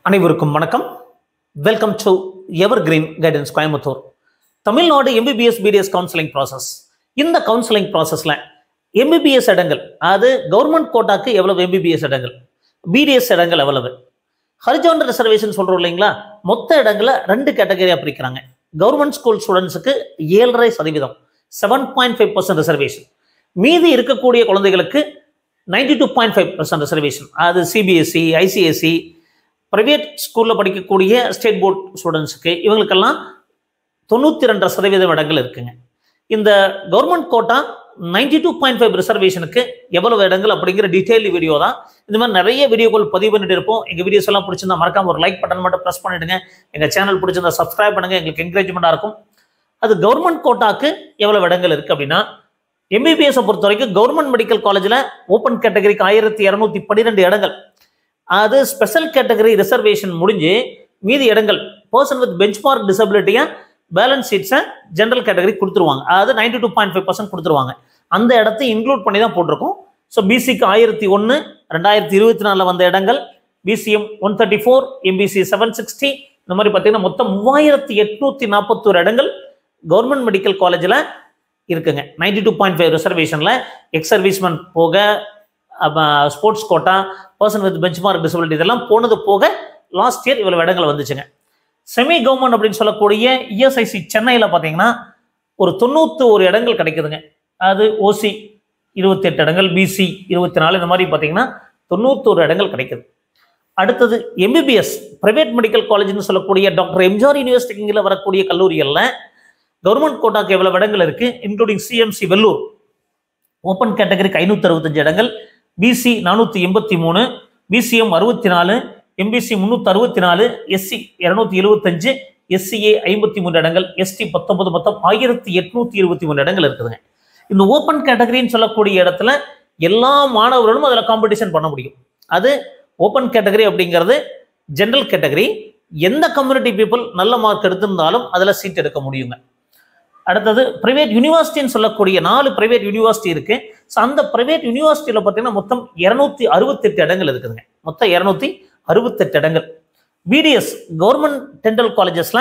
அனைவருக்கும் வணக்கம். Welcome to evergreen guidance Coimbatore. Tamil Nadu MBBS BDS counselling process. இந்த கவுன்சிலிங் ப்ராசஸில் எம்பிபிஎஸ் இடங்கள், அது கவர்மெண்ட் கோட்டாக்கு எவ்வளவு எம்பிபிஎஸ் இடங்கள், பிடிஎஸ் இடங்கள் எவ்வளவு, ஹரிஜாண்டல் ரிசர்வேஷன் சொல்கிறோம் இல்லைங்களா, மொத்த இடங்களை 2 கேட்டகரியாக பிரிக்கிறாங்க. கவர்மெண்ட் ஸ்கூல் ஸ்டூடெண்ட்ஸுக்கு 7.5%, 7.5% ரிசர்வேஷன். மீதி இருக்கக்கூடிய குழந்தைகளுக்கு 92.5% ரிசர்வேஷன். அது சிபிஎஸ்சி, ஐசிஎஸ்சி, பிரைவேட் ஸ்கூலில் படிக்கக்கூடிய ஸ்டேட் போர்ட் ஸ்டூடெண்ட்ஸுக்கு இவங்களுக்கெல்லாம் 92% இடங்கள் இருக்குங்க. இந்த கவர்மெண்ட் கோட்டா 92.5 ரிசர்வேஷனுக்கு எவ்வளவு இடங்கள் அப்படிங்கிற டீட்டெயில் வீடியோ தான். இந்த மாதிரி நிறைய வீடியோக்கள் பதிவு பண்ணிட்டு இருப்போம். எங்கள் வீடியோஸ் எல்லாம் பிடிச்சிருந்தா மறக்காம ஒரு லைக் பட்டன் மட்டும் ப்ரெஸ் பண்ணிடுங்க. எங்கள் சேனல் பிடிச்சிருந்தா சப்ஸ்கிரைப் பண்ணுங்க, எங்களுக்கு என்கரேஜ்மெண்ட்டாக இருக்கும். அது கவர்மெண்ட் கோட்டாக்கு எவ்வளவு இடங்கள் இருக்கு அப்படின்னா, எம்பிபிஎஸ் பொறுத்த வரைக்கும் கவர்மெண்ட் மெடிக்கல் காலேஜில் ஓப்பன் கேட்டகரிக்கு 1212 இடங்கள். அது ஸ்பெஷல் கேட்டகரி ரிசர்வேஷன் முடிஞ்சு மீதி இடங்கள் பர்சன் வித் பெஞ்ச்மார்க் டிசபிலிட்டியா பேலன்ஸ் சீட்ஸை ஜென்ரல் கேட்டகரி கொடுத்துருவாங்க. அதாவது 92.5% கொடுத்துருவாங்க. அந்த இடத்தை இன்க்ளூட் பண்ணி தான் போட்டிருக்கோம். ஸோ பிசிக்கு 1001, 2024 வந்த இடங்கள், பிசிஎம் 134, எம்பிசி 760, இந்த மாதிரி பார்த்தீங்கன்னா மொத்தம் 3841 இடங்கள் கவர்மெண்ட் மெடிக்கல் காலேஜில் இருக்குங்க. 92.5 ரிசர்வேஷனில் எக்ஸ் சர்வீஸ்மேன் போக, sports quota, person with benchmark disability இதெல்லாம் போனது போக லாஸ்ட் இயர் இவ்வளவு இடங்கள் வந்துச்சுங்க. செமி கவர்மெண்ட் அப்படின்னு சொல்லக்கூடிய இஎஸ்ஐசி சென்னையில் பார்த்தீங்கன்னா ஒரு 91 இடங்கள் கிடைக்குதுங்க. அது ஓசி 28 இடங்கள், பிசி 24, இந்த மாதிரி பார்த்தீங்கன்னா 91 இடங்கள் கிடைக்குது. அடுத்தது எம்பிபிஎஸ் பிரைவேட் மெடிக்கல் காலேஜ்னு சொல்லக்கூடிய டாக்டர் எம்ஜிஆர் யூனிவர்சிட்டிங்கில் வரக்கூடிய கல்லூரிகளில் கவர்மெண்ட் கோட்டாக்கு எவ்வளவு இடங்கள் இருக்கு, இன்க்ளூடிங் சிஎம்சி வெல்லூர் ஓப்பன் கேட்டகரிக்கு 565 இடங்கள், BC 483, BCM 64, MBC 364, SC 275, SCA 53 இடங்கள், எஸ்டி 19, மொத்தம் 1823 இடங்கள் இருக்குதுங்க. இந்த ஓப்பன் கேட்டகரின்னு சொல்லக்கூடிய இடத்துல எல்லா மாணவர்களும் அதில் காம்படிஷன் பண்ண முடியும். அது ஓப்பன் கேட்டகரி அப்படிங்கிறது ஜென்ரல் கேட்டகரி. எந்த கம்யூனிட்டி பீப்புள் நல்ல மார்க் எடுத்திருந்தாலும் அதில் சீட் எடுக்க முடியுங்க. அடுத்தது பிரைவேட் யூனிவர்சிட்டின்னு சொல்லக்கூடிய 4 பிரைவேட் யூனிவர்சிட்டி இருக்கு. ஸோ அந்த பிரைவேட் யூனிவர்சிட்டியில் பார்த்தீங்கன்னா மொத்தம் 268 இடங்கள் இருக்குதுங்க. மொத்தம் 268 இடங்கள். பிடிஎஸ் கவர்மெண்ட் டென்டல் காலேஜஸ்ல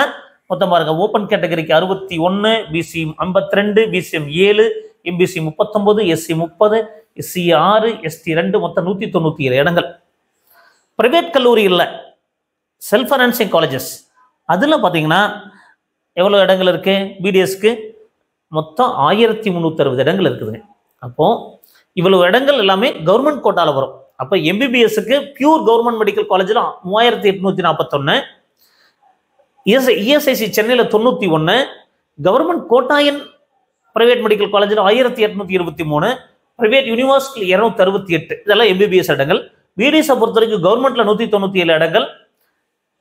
மொத்தம் பாருங்க, ஓப்பன் கேட்டகரிக்கு 61, BC 52, BCM 7, MBC 39, SC 30, SC 6, ST 2, மொத்தம் 197 இடங்கள். பிரைவேட் கல்லூரியில் செல்ஃப் ஃபைனான்சிங் காலேஜஸ் அதில் பார்த்தீங்கன்னா எவ்வளோ இடங்கள் இருக்கு, பிடிஎஸ்க்கு மொத்தம் 1360 இடங்கள் இருக்குதுங்க. அப்போ இவ்வளவு இடங்கள் எல்லாமே கவர்மெண்ட் கோட்டாவில் வரும். அப்போ எம்பிபிஎஸ்க்கு பியூர் கவர்மெண்ட் மெடிக்கல் காலேஜில் 3841, இஎஸ்ஐசி சென்னையில் 91, கவர்மெண்ட் கோட்டாயன் பிரைவேட் மெடிக்கல் காலேஜில் 1823, பிரைவேட் யூனிவர்சிட்டி 268, இதெல்லாம் எம்பிபிஎஸ் இடங்கள். பிடிஎஸை பொறுத்த வரைக்கும் கவர்மெண்ட்ல 197 இடங்கள்,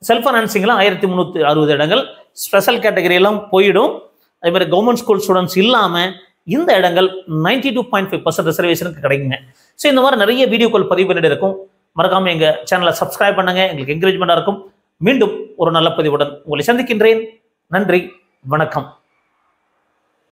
செல்ஃப் ஃபைனான்சிங்ல 1360 இடங்கள். ஸ்பெஷல் கேட்டகரி எல்லாம் போயிடும். அதே மாதிரி கவர்மெண்ட் ஸ்கூல் ஸ்டூடெண்ட்ஸ் இல்லாமல் இந்த இடங்கள் 92.5% ரிசர்வேஷனுக்கு கிடைக்குங்க. ஸோ இந்த மாதிரி நிறைய வீடியோக்கள் பதிவு பண்ணிட்டு இருக்கும். மறக்காம எங்க சேனலை சப்ஸ்கிரைப் பண்ணுங்க, எங்களுக்கு என்கரேஜ்மெண்டா இருக்கும். மீண்டும் ஒரு நல்ல பதிவுடன் உங்களை சந்திக்கின்றேன். நன்றி, வணக்கம்.